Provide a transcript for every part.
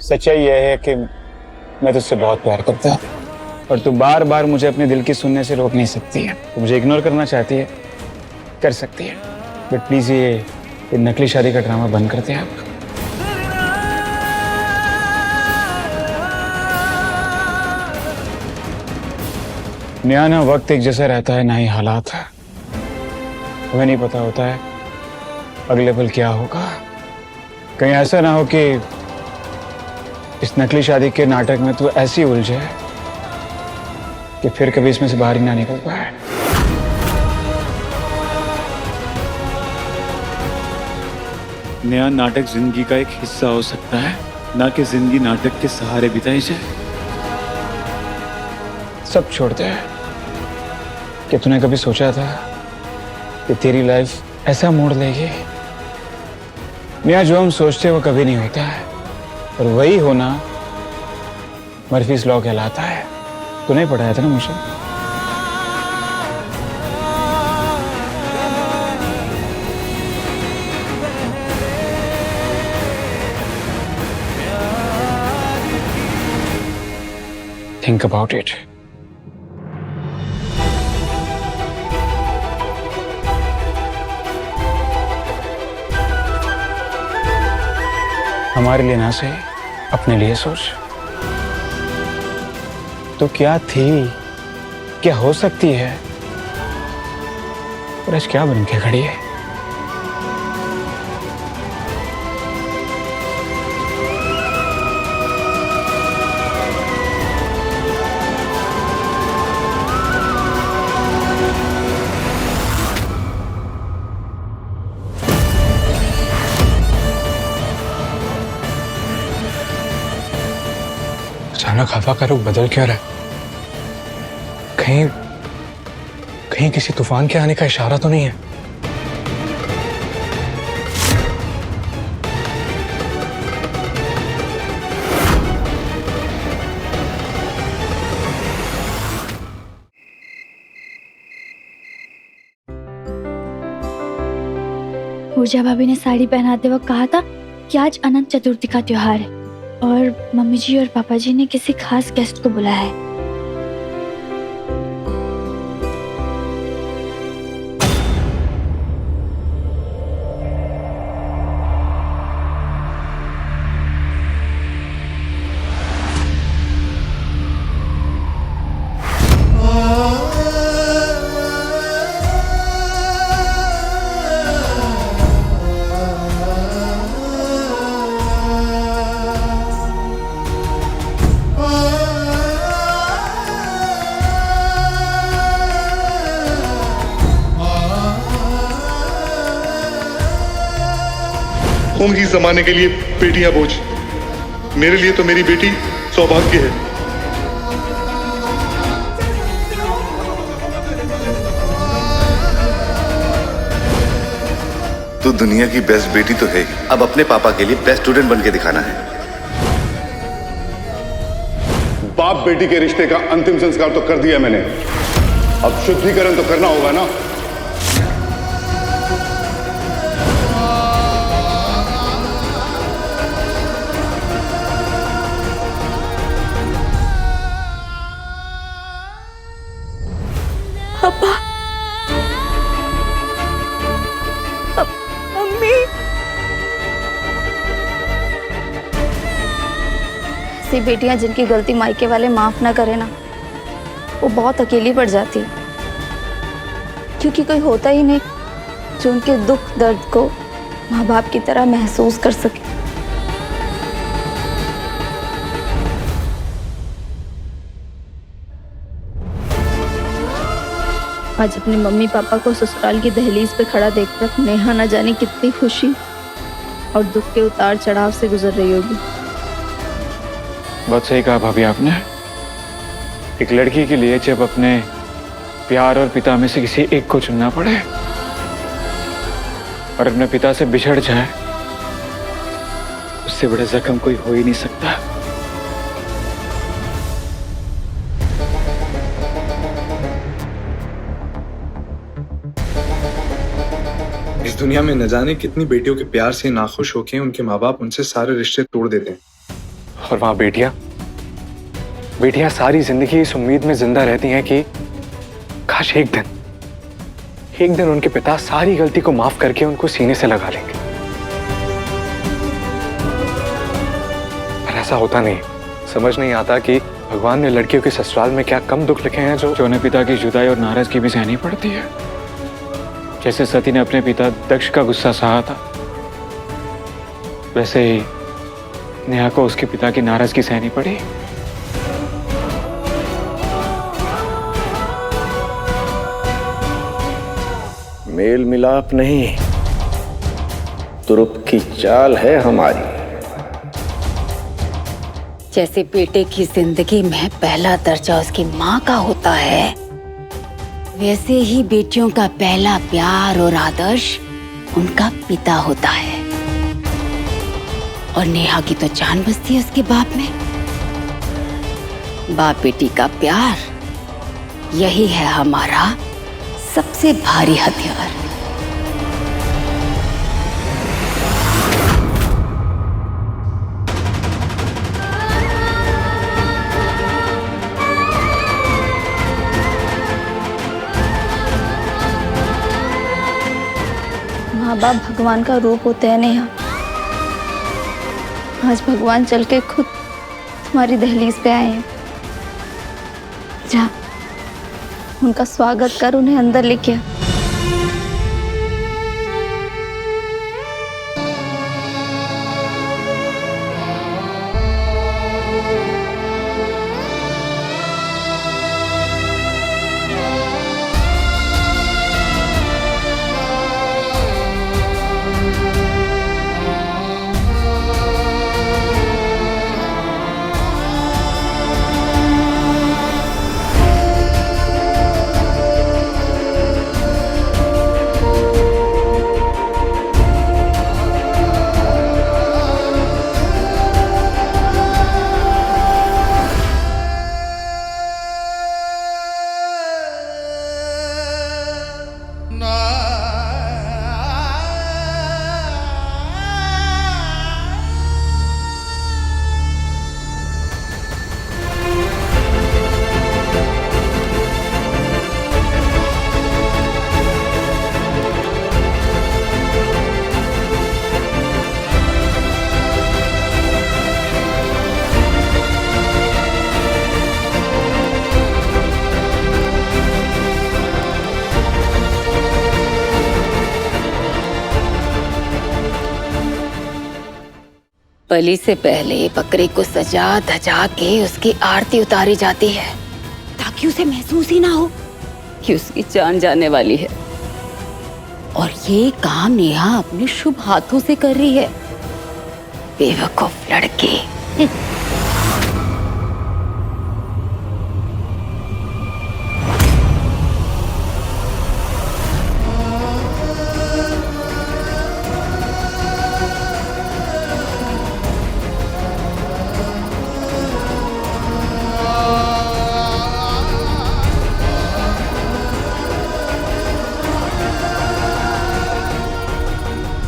सच्चाई यह है कि मैं तुझसे बहुत प्यार करता हूँ और तू बार बार मुझे अपने दिल की सुनने से रोक नहीं सकती है। तू मुझे इग्नोर करना चाहती है, कर सकती है, बट प्लीज ये नकली शादी का ड्रामा बंद करते हैं आप। नया ना वक्त एक जैसा रहता है, ना ही हालात है। हमें नहीं पता होता है अगले पल क्या होगा। कहीं ऐसा ना हो कि इस नकली शादी के नाटक में तू ऐसी उलझे कि फिर कभी इसमें से बाहर ही ना निकल पाए। नया नाटक जिंदगी का एक हिस्सा हो सकता है, ना कि जिंदगी नाटक के सहारे बिताई जाए। सब छोड़ते हैं। कि तूने कभी सोचा था कि तेरी लाइफ ऐसा मोड़ लेगी? नया जो हम सोचते हैं वो कभी नहीं होता है, और वही होना मर्फीज लॉ कहलाता है। तूने पढ़ाया था ना मुझे। Think about it. हमारे लिए ना सही, अपने लिए सोच। तो क्या थी, क्या हो सकती है, और आज क्या बन के खड़ी है? अचानक हवा का रुख बदल क्यों रहा है? कहीं कहीं किसी तूफान के आने का इशारा तो नहीं है? पूजा भाभी ने साड़ी पहनाते वक्त कहा था कि आज अनंत चतुर्थी का त्योहार है और मम्मी जी और पापा जी ने किसी खास गेस्ट को बुलाया है। होंगी इस जमाने के लिए बेटियां बोझ, मेरे लिए तो मेरी बेटी सौभाग्य है। तू दुनिया की बेस्ट बेटी तो है ही, अब अपने पापा के लिए बेस्ट स्टूडेंट बन के दिखाना है। बाप बेटी के रिश्ते का अंतिम संस्कार तो कर दिया मैंने, अब शुद्धिकरण तो करना होगा ना। पापा, मम्मी, ऐसी बेटियां जिनकी गलती मायके वाले माफ ना करे ना, वो बहुत अकेली पड़ जाती है, क्योंकि कोई होता ही नहीं जो उनके दुख दर्द को माँ बाप की तरह महसूस कर सके। आज अपने मम्मी पापा को ससुराल की दहलीज पे खड़ा देखकर नेहा न जाने कितनी खुशी और दुख के उतार चढ़ाव से गुजर रही होगी। बहुत सही कहा भाभी आपने। एक लड़की के लिए जब अपने प्यार और पिता में से किसी एक को चुनना पड़े और अपने पिता से बिछड़ जाए, उससे बड़ा जख्म कोई हो ही नहीं सकता। इस दुनिया में न जाने कितनी बेटियों के प्यार से नाखुश होकर उनके माँ बाप उनसे सारे रिश्ते तोड़ देते हैं, और वहां बेटियां सारी जिंदगी इस उम्मीद में जिंदा रहती हैं कि काश एक दिन उनके पिता सारी गलती को माफ करके उनको सीने से लगा लेंगे। पर ऐसा होता नहीं। समझ नहीं आता कि भगवान ने लड़कियों के ससुराल में क्या कम दुख लिखे हैं जो उन्हें पिता की जुदाई और नाराजगी भी सहनी पड़ती है। जैसे सती ने अपने पिता दक्ष का गुस्सा सहा था, वैसे ही नेहा को उसके पिता की नाराजगी सहनी पड़ी। मेल मिलाप नहीं, तुरुप की चाल है हमारी। जैसे बेटे की जिंदगी में पहला दर्जा उसकी माँ का होता है, वैसे ही बेटियों का पहला प्यार और आदर्श उनका पिता होता है। और नेहा की तो जान बसती है उसके बाप में। बाप बेटी का प्यार, यही है हमारा सबसे भारी हथियार। माँ बाप भगवान का रूप होते हैं नेहा। आज भगवान चल के खुद तुम्हारी दहलीज पे आए हैं। जा, उनका स्वागत कर, उन्हें अंदर लेके आ। बलि से पहले बकरे को सजा धजा के उसकी आरती उतारी जाती है, ताकि उसे महसूस ही ना हो कि उसकी जान जाने वाली है। और ये काम नेहा अपने शुभ हाथों से कर रही है। बेवकूफ लड़की।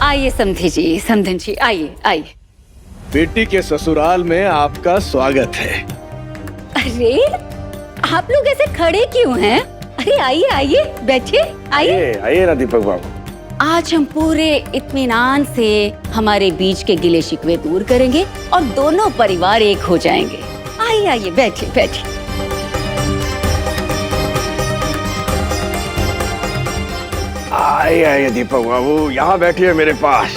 आइए समधन जी, आइए आइए। बेटी के ससुराल में आपका स्वागत है। अरे आप लोग ऐसे खड़े क्यों हैं? अरे आइए आइए, बैठिए, आइए। आइए ना दीपक बाबू। आज हम पूरे इत्मीनान से हमारे बीच के गिले शिकवे दूर करेंगे और दोनों परिवार एक हो जाएंगे। आइए आइए, बैठिए बैठिए। आइए दीपक बाबू, यहाँ बैठिए मेरे पास।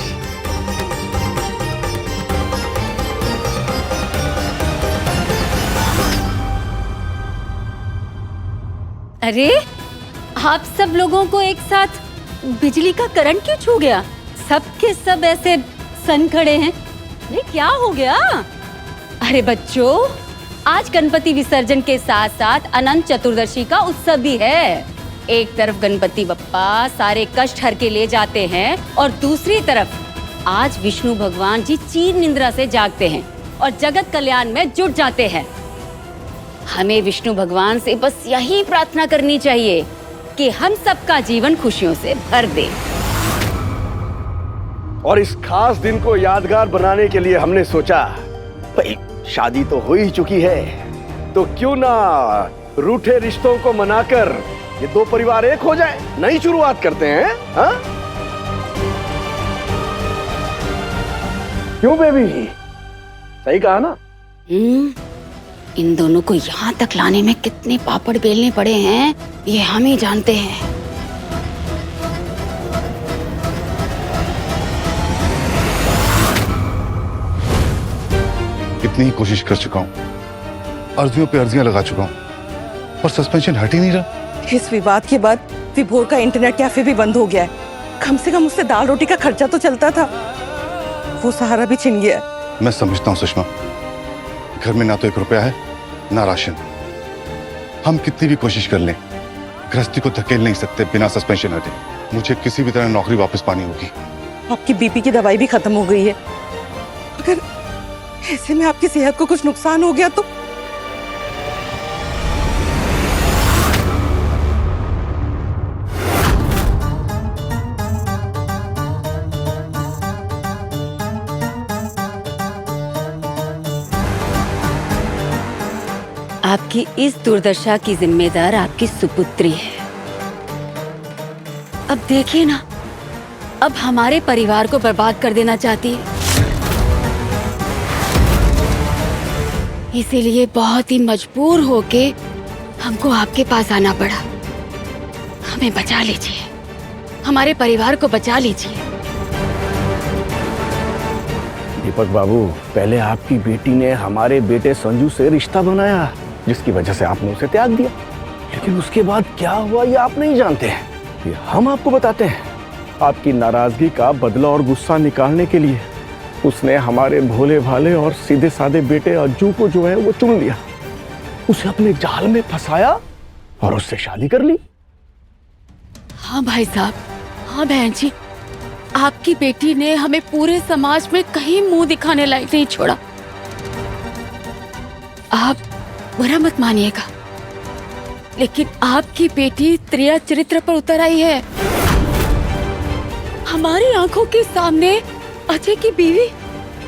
अरे आप सब लोगों को एक साथ बिजली का करंट क्यों छू गया? सब के सब ऐसे सन खड़े हैं। अरे क्या हो गया? अरे बच्चों, आज गणपति विसर्जन के साथ साथ अनंत चतुर्दशी का उत्सव भी है। एक तरफ गणपति बप्पा सारे कष्ट हर के ले जाते हैं और दूसरी तरफ आज विष्णु भगवान जी चीर निंद्रा से जागते हैं और जगत कल्याण में जुट जाते हैं। हमें विष्णु भगवान से बस यही प्रार्थना करनी चाहिए कि हम सबका जीवन खुशियों से भर दे। और इस खास दिन को यादगार बनाने के लिए हमने सोचा भाई शादी तो हो ही चुकी है, तो क्यों ना रूठे रिश्तों को मनाकर ये दो परिवार एक हो जाए, नई शुरुआत करते हैं। हाँ? क्यों बेबी, सही कहा ना? इन दोनों को यहाँ तक लाने में कितने पापड़ बेलने पड़े हैं ये हम ही जानते हैं। कितनी ही कोशिश कर चुका हूं, अर्जियों पे अर्जियां लगा चुका हूं, पर सस्पेंशन हट ही नहीं रहा। इस विवाद के बाद विभोर का इंटरनेट कैफे भी बंद हो गया है। कम से कम उससे दाल रोटी का खर्चा तो चलता था, वो सहारा भी छिन गया। मैं समझता हूं सुषमा, घर में ना तो 1 रुपया है ना राशन। हम कितनी भी कोशिश कर लें, गृहस्थी को धकेल नहीं सकते बिना सस्पेंशन हटे। मुझे किसी भी तरह नौकरी वापस पानी होगी। आपकी बीपी की दवाई भी खत्म हो गई है, अगर ऐसे में आपकी सेहत को कुछ नुकसान हो गया तो? आपकी इस दुर्दशा की जिम्मेदार आपकी सुपुत्री है। अब देखिए ना, अब हमारे परिवार को बर्बाद कर देना चाहती है। इसीलिए बहुत ही मजबूर होके हमको आपके पास आना पड़ा। हमें बचा लीजिए, हमारे परिवार को बचा लीजिए। दीपक बाबू, पहले आपकी बेटी ने हमारे बेटे संजू से रिश्ता बनाया, जिसकी वजह से आपने उसे त्याग दिया। लेकिन उसके बाद क्या हुआ ये आप नहीं जानते हैं, ये हम आपको बताते हैं। आपकी नाराजगी का बदला और गुस्सा निकालने के लिए उसने हमारे भोले भाले और सीधे साधे बेटे अज्जू को जो है वो चुन लिया, उसे अपने जाल में फंसाया और उससे शादी कर ली। हाँ भाई साहब, हाँ बहन जी, आपकी बेटी ने हमें पूरे समाज में कहीं मुंह दिखाने लायक नहीं छोड़ा। आप बुरा मत मानिएगा, लेकिन आपकी बेटी त्रिया चरित्र पर उतर आई है। हमारी आंखों के सामने अजय की बीवी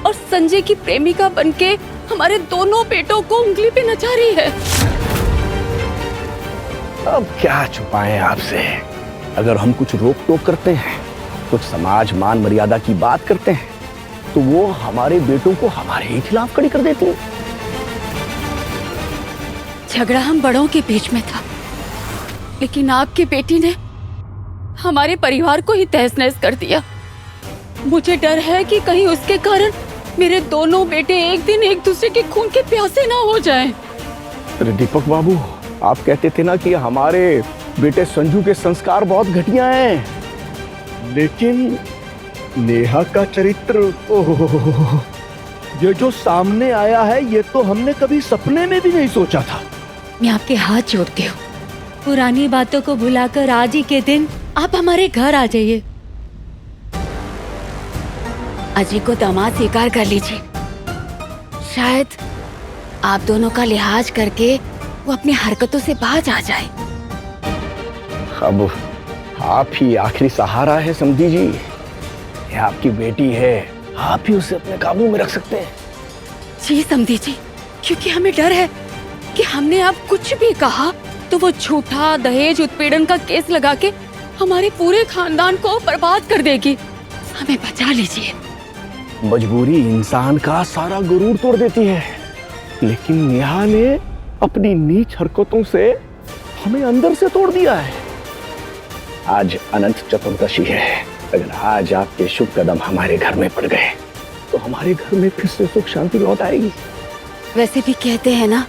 और संजय की प्रेमिका बनके हमारे दोनों बेटों को उंगली पे नचा रही है। अब क्या छुपाएं आपसे, अगर हम कुछ रोक टोक करते हैं, कुछ समाज मान मर्यादा की बात करते हैं, तो वो हमारे बेटों को हमारे ही खिलाफ खड़ी कर देती है। झगड़ा हम बड़ों के बीच में था, लेकिन आपकी बेटी ने हमारे परिवार को ही तहस नहस कर दिया। मुझे डर है कि कहीं उसके कारण मेरे दोनों बेटे एक दिन एक दूसरे के खून के प्यासे ना हो जाएं। अरे दीपक बाबू, आप कहते थे ना कि हमारे बेटे संजू के संस्कार बहुत घटिया हैं, लेकिन नेहा का चरित्र, ओह, ये जो सामने आया है ये तो हमने कभी सपने में भी नहीं सोचा था। मैं आपके हाथ जोड़ती हूँ, पुरानी बातों को भुलाकर आज ही के दिन आप हमारे घर आ जाइए। अजय को दामाद स्वीकार कर लीजिए। शायद आप दोनों का लिहाज करके वो अपनी हरकतों से बाज आ जाए। अब आप ही आखिरी सहारा है समधी जी, ये आपकी बेटी है, आप ही उसे अपने काबू में रख सकते हैं। जी समधी जी, क्योंकि हमें डर है कि हमने अब कुछ भी कहा तो वो झूठा दहेज उत्पीड़न का केस लगा के हमारे पूरे खानदान को बर्बाद कर देगी। हमें बचा लीजिए। मजबूरी इंसान का सारा गुरूर तोड़ देती है, लेकिन नेहा ने अपनी नीच हरकतों से हमें अंदर से तोड़ दिया है। आज अनंत चतुर्दशी है, अगर आज आपके शुभ कदम हमारे घर में पड़ गए तो हमारे घर में फिर से सुख शांति लौट आएगी। वैसे भी कहते हैं ना,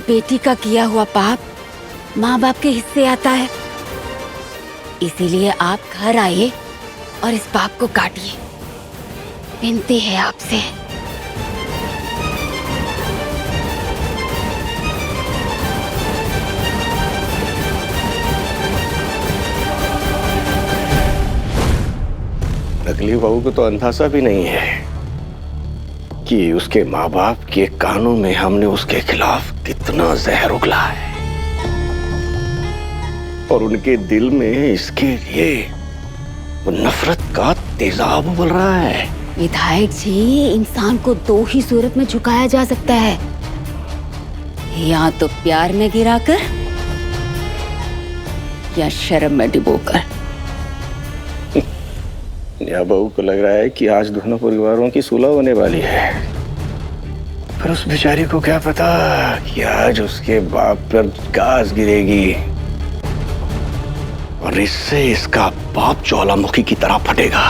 बेटी का किया हुआ पाप माँ बाप के हिस्से आता है। इसीलिए आप घर आइए और इस पाप को काटिए। विनती है आपसे। नकली बहू को तो अंदाजा भी नहीं है कि उसके माँ बाप के कानों में हमने उसके खिलाफ कितना जहर उगला है, और उनके दिल में इसके लिए वो नफरत का तेजाब उबल रहा है। विधायक जी, इंसान को दो ही सूरत में झुकाया जा सकता है, या तो प्यार में गिराकर या शर्म में डुबोकर। या बहू को लग रहा है कि आज दोनों परिवारों की सुलह होने वाली है, पर उस बेचारी को क्या पता कि आज उसके बाप पर गाज गिरेगी और इससे इसका बाप ज्वालामुखी की तरह फटेगा,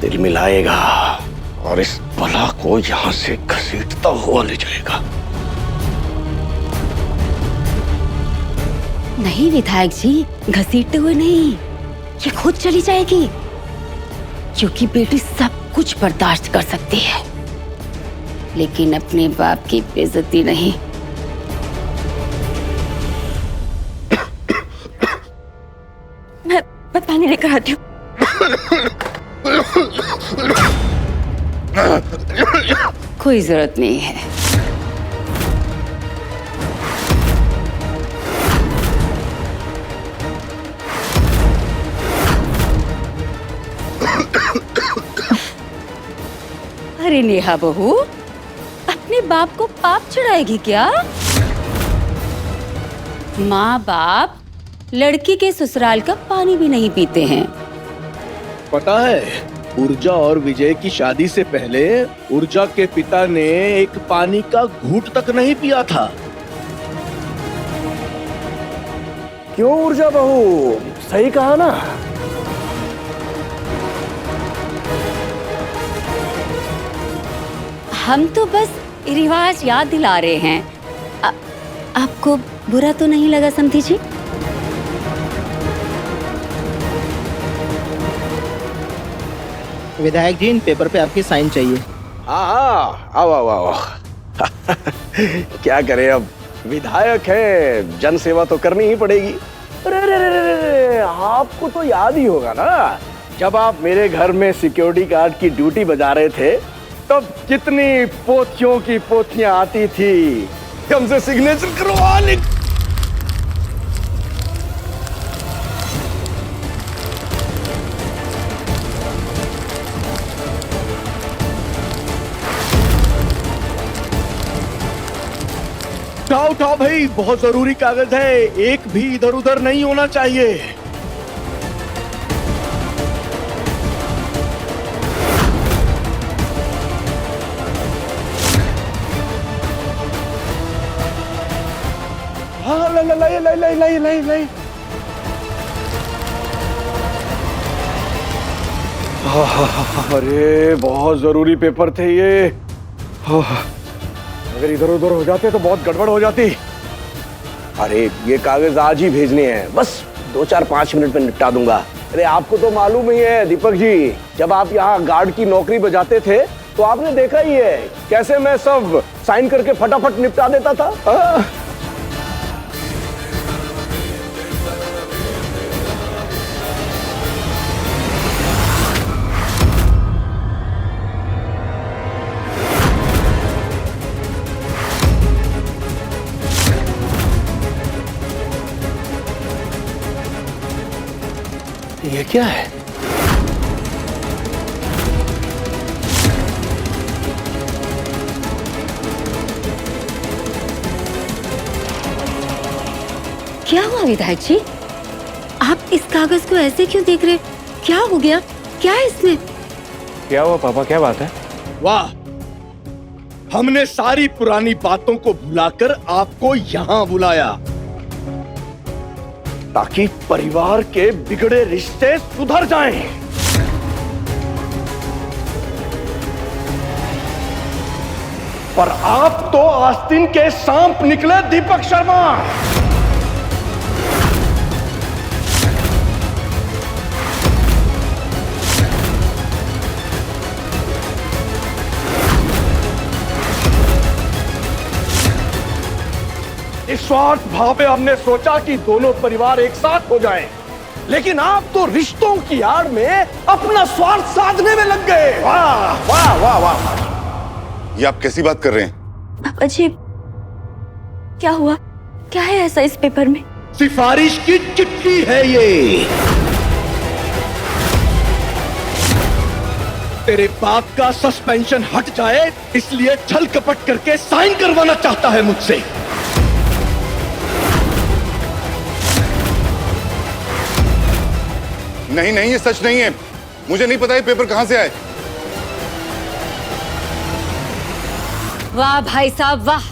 दिल मिलाएगा और इस बला को यहां से घसीटता हुआ ले जाएगा। नहीं विधायक जी, घसीटते हुए नहीं, ये खुद चली जाएगी, क्योंकि बेटी सब कुछ बर्दाश्त कर सकती है, लेकिन अपने बाप की बेइज्जती नहीं। मैं पानी लेकर आती हूँ। कोई जरूरत नहीं है। अरे नेहा बहू, अपने बाप को पाप चढ़ाएगी क्या? माँ बाप लड़की के ससुराल का पानी भी नहीं पीते हैं। पता है, ऊर्जा और विजय की शादी से पहले ऊर्जा के पिता ने एक पानी का घूंट तक नहीं पिया था। क्यों ऊर्जा बहू, सही कहा ना? हम तो बस रिवाज याद दिला रहे हैं। आपको बुरा तो नहीं लगा समधी जी? विधायक जी, इन पेपर पे आपकी साइन चाहिए। हाँ, आओ आओ आओ। क्या करें, अब विधायक है, जन सेवा तो करनी ही पड़ेगी। अरे आपको तो याद ही होगा ना, जब आप मेरे घर में सिक्योरिटी गार्ड की ड्यूटी बजा रहे थे, तब कितनी पोथियों की पोथियां आती थी हमसे सिग्नेचर करवाने। उठाओ उठाओ भाई, बहुत जरूरी कागज है, एक भी इधर उधर नहीं होना चाहिए। हाँ, लाई। अरे बहुत जरूरी पेपर थे ये, अगर इधर उधर हो जाते तो बहुत गड़बड़ हो जाती। अरे ये कागज आज ही भेजने हैं, बस 2-4-5 मिनट में निपटा दूंगा। अरे आपको तो मालूम ही है दीपक जी, जब आप यहाँ गार्ड की नौकरी बजाते थे तो आपने देखा ही है कैसे मैं सब साइन करके फटाफट निपटा देता था। ये क्या है? क्या हुआ विधायक जी? आप इस कागज को ऐसे क्यों देख रहे? क्या हो गया? क्या है इसमें? क्या हुआ पापा, क्या बात है? वाह, हमने सारी पुरानी बातों को भुलाकर आपको यहाँ बुलाया ताकि परिवार के बिगड़े रिश्ते सुधर जाएं। पर आप तो आस्तीन के सांप निकले दीपक शर्मा। निस्वार्थ भाव में हमने सोचा कि दोनों परिवार एक साथ हो जाएं, लेकिन आप तो रिश्तों की आड़ में अपना स्वार्थ साधने में लग गए। वाह वाह वाह वाह। ये आप कैसी बात कर रहे हैं? पापा जी, क्या हुआ? क्या है ऐसा इस पेपर में? सिफारिश की चिट्ठी है ये। तेरे बाप का सस्पेंशन हट जाए इसलिए छल कपट करके साइन करवाना चाहता है मुझसे। नहीं नहीं, ये सच नहीं है। मुझे नहीं पता ये पेपर कहां से आए। वाह भाई साहब वाह,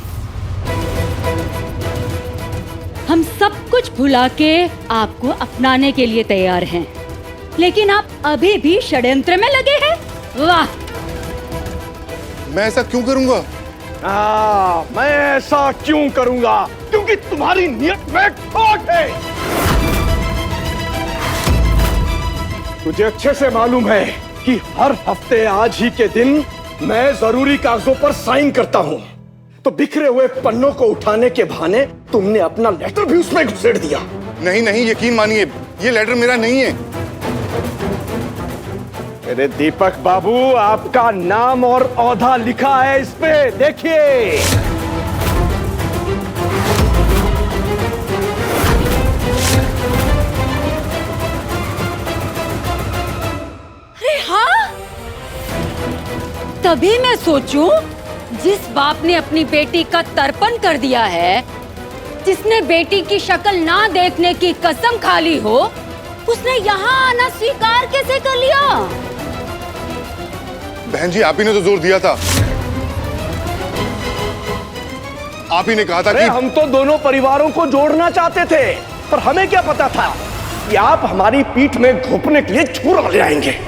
हम सब कुछ भुला के आपको अपनाने के लिए तैयार हैं, लेकिन आप अभी भी षड्यंत्र में लगे हैं। वाह, मैं ऐसा क्यों करूंगा? मैं ऐसा क्यों करूंगा? क्योंकि तुम्हारी नियत में खोट है। तुझे अच्छे से मालूम है कि हर हफ्ते आज ही के दिन मैं जरूरी कागजों पर साइन करता हूं, तो बिखरे हुए पन्नों को उठाने के बहाने तुमने अपना लेटर भी उसमें घुसेड़ दिया। नहीं नहीं, यकीन मानिए, ये लेटर मेरा नहीं है। अरे दीपक बाबू, आपका नाम और औहदा लिखा है इस पे, देखिए। अरे हाँ, तभी मैं सोचूं, जिस बाप ने अपनी बेटी का तर्पण कर दिया है, जिसने बेटी की शक्ल ना देखने की कसम खा ली हो, उसने यहाँ आना स्वीकार कैसे कर लिया? बहन जी, आप ही ने तो जोर दिया था। आप ही ने कहा था कि हम तो दोनों परिवारों को जोड़ना चाहते थे, पर हमें क्या पता था कि आप हमारी पीठ में घोंपने के लिए छुरा ले आएंगे।